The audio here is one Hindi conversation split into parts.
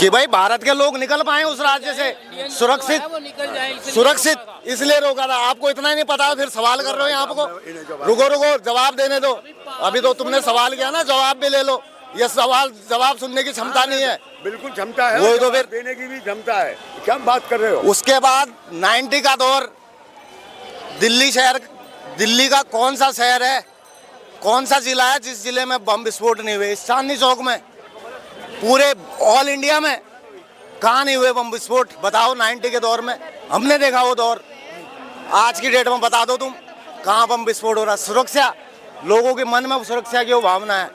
कि भाई भारत के लोग निकल पाए उस राज्य से सुरक्षित इसलिए रोका था। आपको इतना ही नहीं पता, फिर सवाल कर रहे हो यहाँ आपको। रुको रुको, जवाब देने दो। अभी तो तुमने सवाल किया ना, जवाब भी ले लो। ये सवाल जवाब सुनने की क्षमता नहीं है। बिल्कुल क्षमता है, वो तो फिर देने की भी क्षमता है। क्या बात कर रहे हो? उसके बाद 90 का दौर, दिल्ली शहर, दिल्ली का कौन सा शहर है, कौन सा जिला है जिस जिले में बम विस्फोट नहीं हुए? इस चांदनी चौक में, पूरे ऑल इंडिया में कहाँ नहीं हुए बम विस्फोट? बताओ। 90 के दौर में हमने देखा वो दौर। आज की डेट में बता दो तुम, कहाँ बम विस्फोट हो रहा? सुरक्षा, लोगों के मन में सुरक्षा की वो भावना है।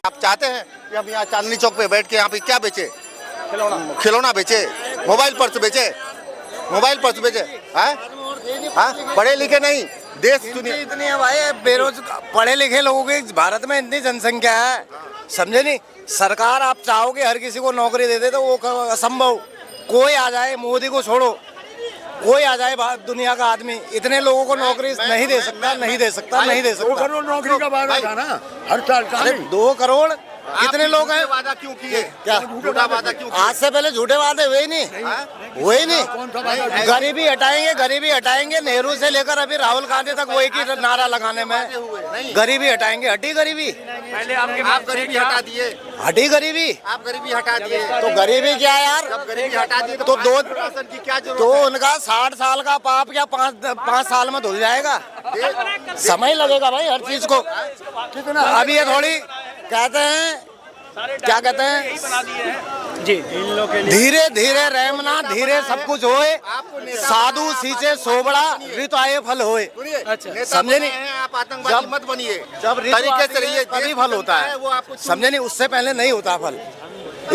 आप चाहते हैं कि हम यहाँ चांदनी चौक पे बैठ के यहाँ पे क्या बेचे? खिलौना बेचे, मोबाइल पर्स बेचे, मोबाइल पर्स बेचे? हाँ, पढ़े लिखे नहीं, देश दुनिया इतनी है भाई, बेरोजगार पढ़े लिखे लोगों की भारत में इतनी जनसंख्या है, समझे नहीं? सरकार आप चाहोगे हर किसी को नौकरी दे दे तो वो असंभव। कोई आ जाए, मोदी को छोड़ो, कोई आ जाए दुनिया का आदमी, इतने लोगों को नौकरी नहीं दे सकता, नहीं दे सकता, नहीं दे सकता। 2 करोड़ नौकरी का वादा था ना हर साल का। 2 करोड़ कितने लोग हैं? वादा क्यों किए? क्या झूठा वादा क्यों? आज से पहले झूठे वादे हुए नहीं, हुए नहीं। गरीबी हटाएंगे, गरीबी हटाएंगे। नेहरू से लेकर अभी राहुल गांधी तक वो एक ही नारा लगाने में, गरीबी हटाएंगे। हटी गरीबी? पहले आप गरीबी हटा दिए, हटी गरीबी? आप गरीबी हटा दिए तो गरीबी क्या है यार? जब गरीबी हटा दिए तो 5% की क्या जरूरत तो है? उनका 60 साल का पाप क्या 5 साल में धुल जाएगा? समय लगेगा भाई हर चीज को। कितना अभी ये थोड़ी कहते हैं, क्या कहते हैं जी, धीरे धीरे रहमना, धीरे सब कुछ होए, साधु सींचे सोबड़ा, ऋतु आए फल होए। समझे नहीं? आप आतंकवादी मत बनिए, जब तरीके से रहिए, तभी फल होता है, वो आपको समझे नहीं? उससे पहले नहीं होता फल।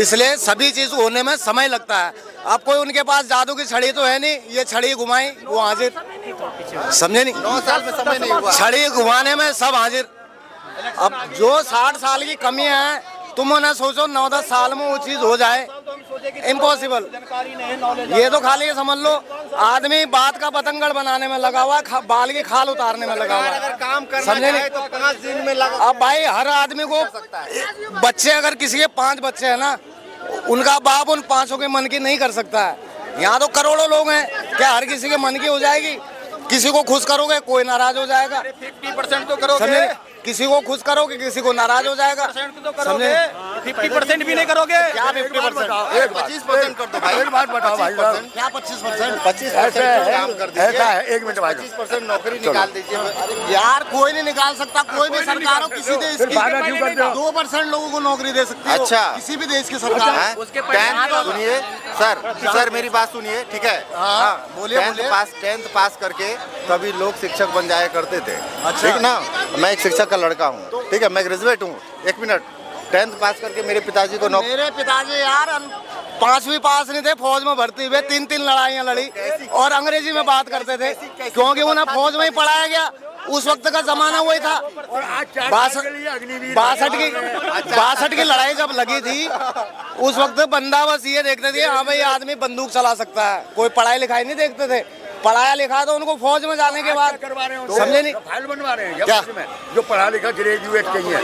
इसलिए सभी चीज होने में समय लगता है। अब कोई उनके पास जादू की छड़ी तो है नहीं, ये छड़ी घुमाई वो हाजिर, समझे नहीं? 9 साल में समय नहीं हुआ, छड़ी घुमाने में सब हाजिर। अब जो 60 साल की कमी है, तुम ना सोचो 9-10 साल में वो चीज हो जाए, इम्पॉसिबल। ये तो खाली समझ लो आदमी बात का पतंगड़ बनाने में लगा हुआ है, बाल की खाल उतारने में लगा हुआ है। अगर काम करना समझे नहीं? चाहे तो 5 दिन में लगा। अब भाई हर आदमी को बच्चे, अगर किसी के 5 बच्चे हैं ना, उनका बाप उन 5 के मन की नहीं कर सकता है। यहाँ तो करोड़ों लोग हैं, क्या हर किसी के मन की हो जाएगी? किसी को खुश करोगे कोई नाराज हो जाएगा। 50% तो करोगे, किसी को खुश करोगे किसी को नाराज हो जाएगा। 50% भी नहीं करोगे। क्या 50%? 25% कर दो भाई। एक बात बताओ भाई साहब, क्या 25%? 25% काम कर दीजिए। ऐसा है, 1 मिनट भाई, 25% नौकरी निकाल दीजिए। अरे यार कोई नहीं निकाल सकता, कोई भी सरकार हो किसी देश की। 2% लोगों को नौकरी दे सकती है अच्छा, किसी भी देश की सरकार है। सुनिए सर, मेरी बात सुनिए, ठीक है? हाँ, बोलिए। 10th पास करके तभी लोग शिक्षक बन जाया करते थे, अच्छा। ठीक ना? मैं एक शिक्षक का लड़का हूँ, ठीक है? मैं ग्रेजुएट हूँ। 1 मिनट, 10th पास करके मेरे पिताजी को नौकरी। मेरे पिताजी यार 5वीं पास नहीं थे, फौज में भर्ती हुए, 3 लड़ाइयाँ लड़ी और अंग्रेजी में बात करते थे, क्योंकि उन्हें फौज में ही पढ़ाया गया। उस वक्त का जमाना वही था। 62 की लड़ाई जब लगी थी, उस वक्त बंदा बस ये देखते थे, हाँ भाई आदमी बंदूक चला सकता है, कोई पढ़ाई लिखाई नहीं देखते थे। पढ़ाया लिखा तो उनको फौज में जाने के बाद समझे नहीं? फाइल बनवा रहे हैं क्या? जो पढ़ा लिखा ग्रेजुएट चाहिए।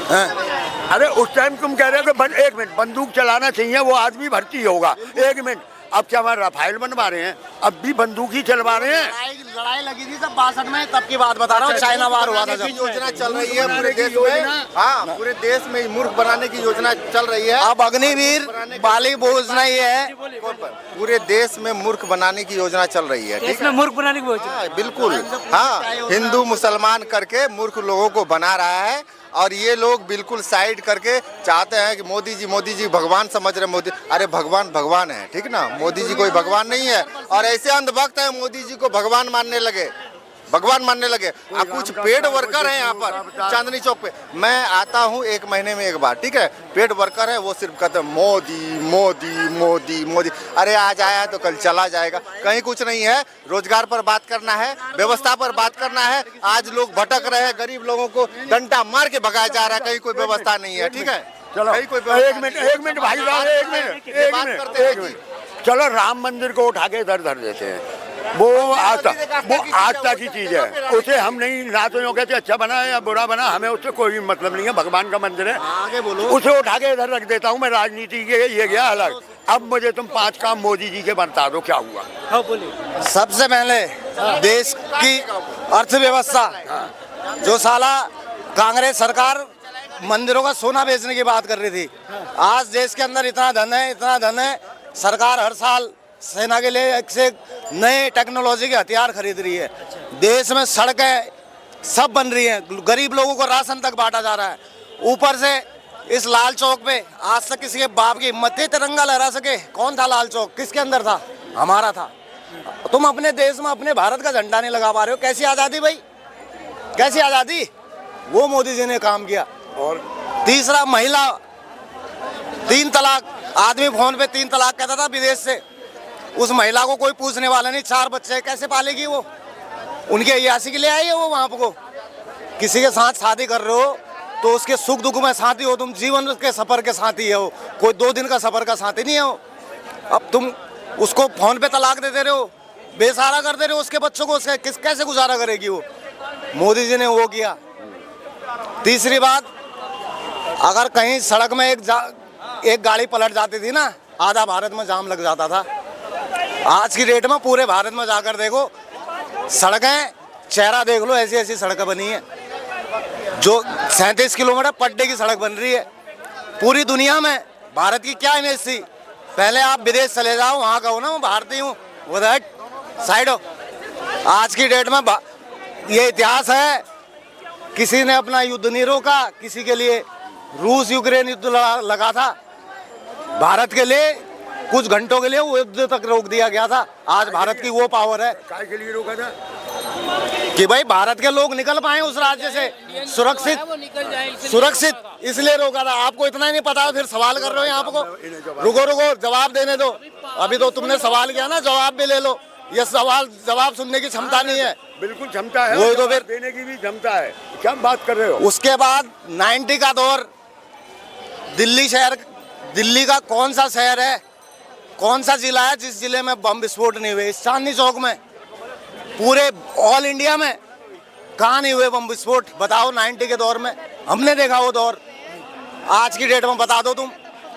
अरे उस टाइम तुम कह रहे हो कि 1 मिनट बंदूक चलाना चाहिए, वो आदमी भर्ती होगा। 1 मिनट, अब क्या हमारा राफेल बनवा रहे हैं? अब भी बंदूक ही चलवा रहे हैं। लड़ाई लगी थी तब 62 में, तब की बात बता रहा हूँ। चाइना वार हुआ था जब। योजना चल रही है पूरे देश में। हाँ, पूरे देश में मूर्ख बनाने की योजना चल रही है। अब अग्निवीर बाली योजना ये है, पूरे देश में मूर्ख बनाने की योजना चल रही है, ठीक है? मूर्ख बनाने की योजना, बिल्कुल। हाँ, हिंदू मुसलमान करके मूर्ख लोगों को बना रहा है, और ये लोग बिल्कुल साइड करके चाहते हैं कि मोदी जी भगवान समझ रहे। मोदी, अरे भगवान है, ठीक ना? मोदी जी कोई भगवान नहीं है, और ऐसे अंधभक्त है मोदी जी को भगवान मानने लगे। कुछ पेड वर्कर हैं यहाँ पर चांदनी चौक पे। मैं आता हूँ 1 महीने में 1 बार, ठीक है? पेड वर्कर है, वो सिर्फ कहते हैं मोदी मोदी मोदी मोदी। अरे आज आया तो कल चला जाएगा, कहीं कुछ नहीं है। रोजगार पर बात करना है, व्यवस्था पर बात करना है। आज लोग भटक रहे हैं, गरीब लोगों को डंडा मार के भगाया जा रहा है, कहीं कोई व्यवस्था नहीं है, ठीक है? चलो 1 मिनट भाई साहब, 1 मिनट। चलो राम मंदिर को उठा के इधर धर देते हैं, वो आस्था की चीज है, उसे हम नहीं ना तो यूँ कहते अच्छा बना है या बुरा बना, हमें उससे कोई भी मतलब नहीं है। भगवान का मंदिर है, आगे बोलो। उसे उठा के इधर रख देता हूँ मैं। राजनीति के ये गया अलग। अब मुझे तुम 5 काम मोदी जी के बता दो क्या हुआ। हाँ बोलिए। सबसे पहले देश की अर्थव्यवस्था, जो साला कांग्रेस सरकार मंदिरों का सोना बेचने की बात कर रही थी, आज देश के अंदर इतना धन है, इतना धन है, सरकार हर साल सेना के लिए एक से एक नए टेक्नोलॉजी के हथियार खरीद रही है। देश में सड़कें सब बन रही हैं, गरीब लोगों को राशन तक बांटा जा रहा है। ऊपर से इस लाल चौक पे आज तक किसी के बाप की हिम्मत थी तिरंगा लहरा सके? कौन था लाल चौक? किसके अंदर था? हमारा था। तुम अपने देश में अपने भारत का झंडा नहीं लगा पा रहे हो, कैसी आज़ादी भाई? कैसी आज़ादी? वो मोदी जी ने काम किया। और तीसरा, महिला 3 तलाक। आदमी फोन पे 3 तलाक कहता था विदेश से, उस महिला को कोई पूछने वाला नहीं। 4 बच्चे कैसे पालेगी वो? उनके अय्यासी के लिए आई है वो वहाँ को। किसी के साथ शादी कर रहे हो तो उसके सुख दुख में साथी हो, तुम जीवन के सफर के साथी हो, कोई 2 दिन का सफर का साथी नहीं हो। अब तुम उसको फोन पे तलाक दे दे रहे हो, बेसहारा कर दे रहे हो उसके बच्चों को। उसके कैसे गुजारा करेगी वो? मोदी जी ने वो किया। तीसरी बात, अगर कहीं सड़क में एक गाड़ी पलट जाती थी ना, आधा भारत में जाम लग जाता था। आज की डेट में पूरे भारत में जाकर देखो, सड़कें चेहरा देख लो, ऐसी ऐसी सड़कें बनी है। जो 37 किलोमीटर पर डे की सड़क बन रही है पूरी दुनिया में। भारत की क्या इमेज थी? पहले आप विदेश चले जाओ, वहाँ कहो ना मैं भारतीय हूँ, उधर साइड हो। आज की डेट में ये इतिहास है, किसी ने अपना युद्ध नहीं रोका। किसी के लिए रूस यूक्रेन युद्ध लगा था, भारत के लिए कुछ घंटों के लिए वो युद्ध तक रोक दिया गया था। आज भारत की वो पावर है। काय के लिए रोका था? कि भाई भारत के लोग निकल पाए उस राज्य से सुरक्षित, इसलिए रोका था। आपको इतना ही नहीं पता, फिर सवाल कर रहे हो यहाँ को। रुको रुको, जवाब देने दो। अभी तो तुमने सवाल किया ना, जवाब भी ले लो। ये सवाल जवाब सुनने की क्षमता नहीं है। बिल्कुल क्षमता है, वही तो फिर देने की भी क्षमता है। क्या बात कर रहे हो? उसके बाद 90 का दौर, दिल्ली शहर, दिल्ली का कौन सा शहर है, कौन सा जिला है जिस जिले में बम विस्फोट नहीं हुए? इस चांदनी चौक में, पूरे ऑल इंडिया में कहाँ नहीं हुए बम विस्फोट? बताओ। 90 के दौर में हमने देखा वो दौर। आज की डेट में बता दो तुम,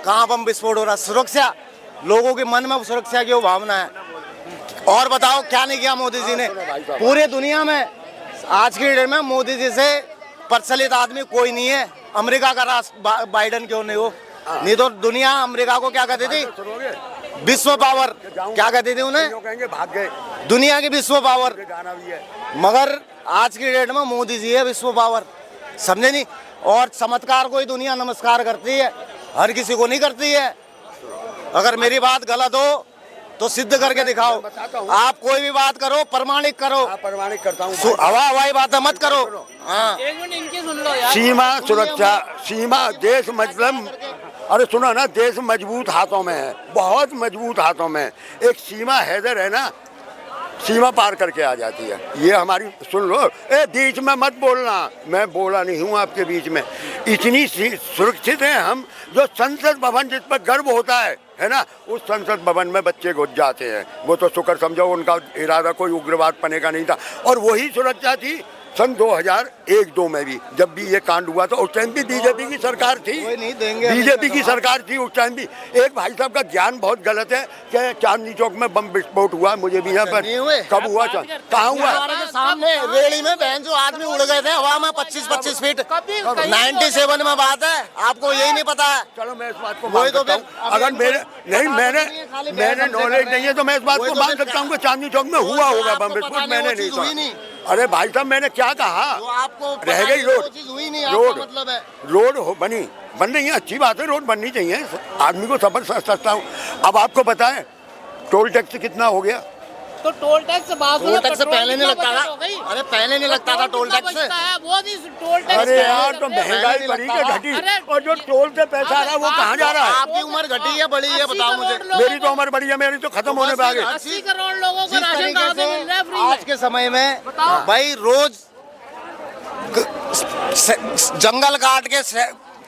कहाँ बम विस्फोट हो रहा? सुरक्षा, लोगों के मन में सुरक्षा की वो भावना है। और बताओ क्या नहीं किया मोदी जी ने? पूरे दुनिया में आज की डेट में मोदी जी से प्रचलित आदमी कोई नहीं है। अमेरिका का राष्ट्र बाइडेन क्यों नहीं हो? नहीं तो दुनिया अमेरिका को क्या कहती थी? विश्व पावर। क्या कहती थी उन्हें? कहेंगे भाग गए, दुनिया की विश्व पावर। गाना भी है। मगर आज की डेट में मोदी जी है विश्व पावर, समझे नहीं? और चमत्कार को ही दुनिया नमस्कार करती है, हर किसी को नहीं करती है। अगर मेरी बात गलत हो तो सिद्ध करके दिखाओ। आप कोई भी बात करो, प्रमाणिक करो। प्रमाणिक करता हूँ। हवाई बातें मत करो। हाँ, एक मिनट इनकी सुन लो यार। सीमा सुरक्षा, सीमा देश मतलब, अरे सुनो ना, देश मजबूत हाथों में है, बहुत मजबूत हाथों में। एक सीमा हैदर है ना, सीमा पार करके आ जाती है। ये हमारी, सुन लो, बीच में मत बोलना, मैं बोला नहीं हूँ आपके बीच में। इतनी सुरक्षित हैं हम, जो संसद भवन जिस पर गर्व होता है ना, उस संसद भवन में बच्चे घुस जाते हैं। वो तो शुक्र समझो, उनका इरादा कोई उग्रवाद पने का नहीं था। और वही सुरक्षा थी सन 2001-2 में भी, जब भी ये कांड हुआ था। उस टाइम भी बीजेपी की सरकार थी, बीजेपी की सरकार थी उस टाइम भी। एक भाई साहब का ज्ञान बहुत गलत है कि चांदनी चौक में बम विस्फोट हुआ। मुझे भी यहाँ पर कब हुआ, कहाँ हुआ? सामने रेली में बहन जो आदमी उड़ गए थे हवा में 25-25 फीट। 97 में बात है, आपको यही नहीं पता है। चलो मैं इस बात को मान सकता हूँ। अगर मैंने नॉलेज नहीं है तो मैं इस बात को मान सकता हूँ कि चांदनी चौक में हुआ होगा बम विस्फोट, मैंने नहीं सुना। अरे भाई साहब, मैंने क्या कहा? आपको रह गई रोड, रोड मतलब है, रोड बन रही है, अच्छी बात है, रोड बननी चाहिए, आदमी को सफर सस्ता हूँ। अब आपको पता है टोल टैक्स कितना हो गया? तो टोल टैक्स टोल टैक्स से पहले नहीं लगता था। अरे पहले नहीं लगता था टोल टैक्स से। अरे यार, तो महंगाई बढ़ी के घटी, और जो टोल से पैसा आ रहा है वो कहाँ जा रहा है? आपकी उम्र घटी है बड़ी है? बताओ मुझे। मेरी तो उम्र बड़ी है, मेरी तो खत्म होने पे आ गई। 80 करोड़ लोगों को राशन कहाँ से मिल रहा है फ्री में? आज के समय में भाई रोज जंगल काट के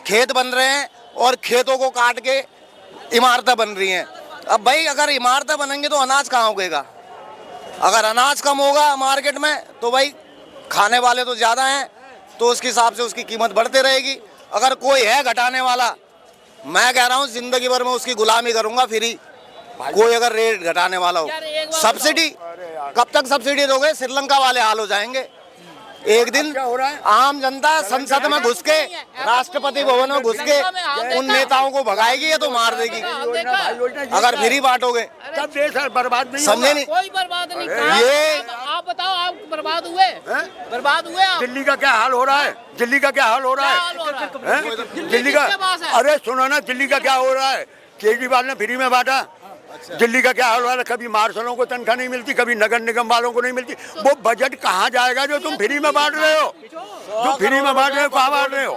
खेत बन रहे हैं और खेतों को काट के इमारतें बन रही हैं। अब भाई अगर इमारतें बनेंगी तो अनाज कहाँ उगेगा? अगर अनाज कम होगा मार्केट में तो भाई खाने वाले तो ज़्यादा हैं, तो उसके हिसाब से उसकी कीमत बढ़ते रहेगी। अगर कोई है घटाने वाला, मैं कह रहा हूँ जिंदगी भर में उसकी गुलामी करूंगा फ्री। कोई अगर रेट घटाने वाला हो, यार, एक बात सब्सिडी कब तक सब्सिडी दोगे? श्रीलंका वाले हाल हो जाएंगे। एक दिन क्या हो रहा है? आम जनता संसद में घुस के, राष्ट्रपति भवन में घुस के उन नेताओं को भगाएगी या तो मार देगी अगर फ्री बांटोगे। तब देश बर्बाद नहीं समझे होगा। नहीं? कोई बर्बाद नहीं। ये- आप बताओ, आप बर्बाद हुए? बर्बाद हुए आप? दिल्ली का क्या हाल हो रहा है? दिल्ली का क्या हाल हो रहा क्या है? हाल हो रहा है? हैं? दिल्ली का, किसके पास है? अरे सुनो ना, दिल्ली का क्या हो रहा है? केजरीवाल ने फ्री में बांटा। दिल्ली का क्या हाल हो रहा है? कभी मार्शलों को तनख्वाह नहीं मिलती, कभी नगर निगम वालों को नहीं मिलती। वो बजट कहाँ जाएगा जो तुम फ्री में बांट रहे हो? जो फ्री में बांट रहे हो, कहाँ बांट रहे हो?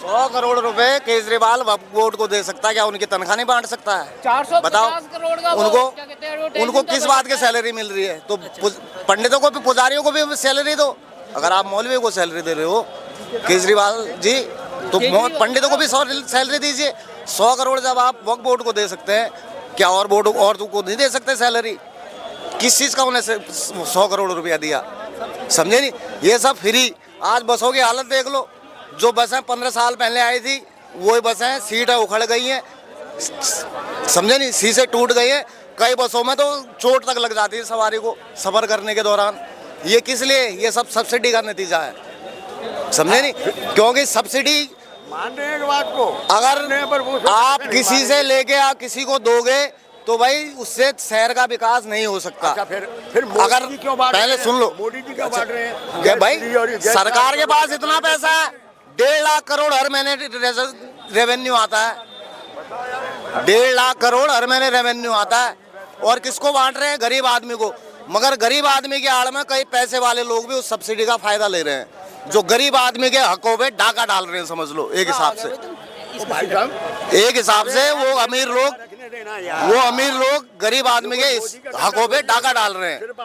100 करोड़ रुपए केजरीवाल बोर्ड को दे सकता है, क्या उनकी तनख्वाह नहीं बांट सकता है? 450 बताओ करोड़ का वो उनको क्या कहते हैं, advertising उनको का किस बजट बात की सैलरी मिल रही है? तो पंडितों को भी, पुजारियों को भी सैलरी दो। अगर आप मौलवी को सैलरी दे रहे हो केजरीवाल जी, तो पंडितों को भी सैलरी दीजिए। 100 करोड़ जब आप वक्फ बोर्ड को दे सकते हैं, क्या और बोर्ड और को नहीं दे सकते सैलरी? किस चीज़ का उन्हें 100 करोड़ रुपया दिया? समझे नहीं? ये सब फ्री। आज बसों की हालत देख लो। जो बसें 15 साल पहले आई थी वही बसें सीटें उखड़ गई हैं, समझे नहीं? शीशे टूट गए हैं। कई बसों में तो चोट तक लग जाती है सवारी को सफ़र करने के दौरान। ये किस लिए? ये सब सब्सिडी का नतीजा है, समझे नहीं? क्योंकि सब्सिडी मान रहे हैं बात को। अगर आप किसी से लेके आप किसी को दोगे तो भाई उससे शहर का विकास नहीं हो सकता। अच्छा, फिर मोदी अगर जी क्यों बांट रहे पहले हैं? सुन लो, मोदी जी क्यों बांट रहे हैं? क्या भाई गैस और गैस सरकार के पास इतना पैसा है, 1.5 लाख करोड़ हर महीने रेवेन्यू आता है। 1.5 लाख करोड़ हर महीने रेवेन्यू आता है, और किसको बांट रहे हैं? गरीब आदमी को। मगर गरीब आदमी के आड़ में कई पैसे वाले लोग भी उस सब्सिडी का फायदा ले रहे हैं, जो गरीब आदमी के हकों पे डाका डाल रहे हैं, समझ लो। एक हिसाब से भाई साहब, एक हिसाब से वो अमीर लोग गरीब आदमी के हकों पे डाका डाल रहे हैं।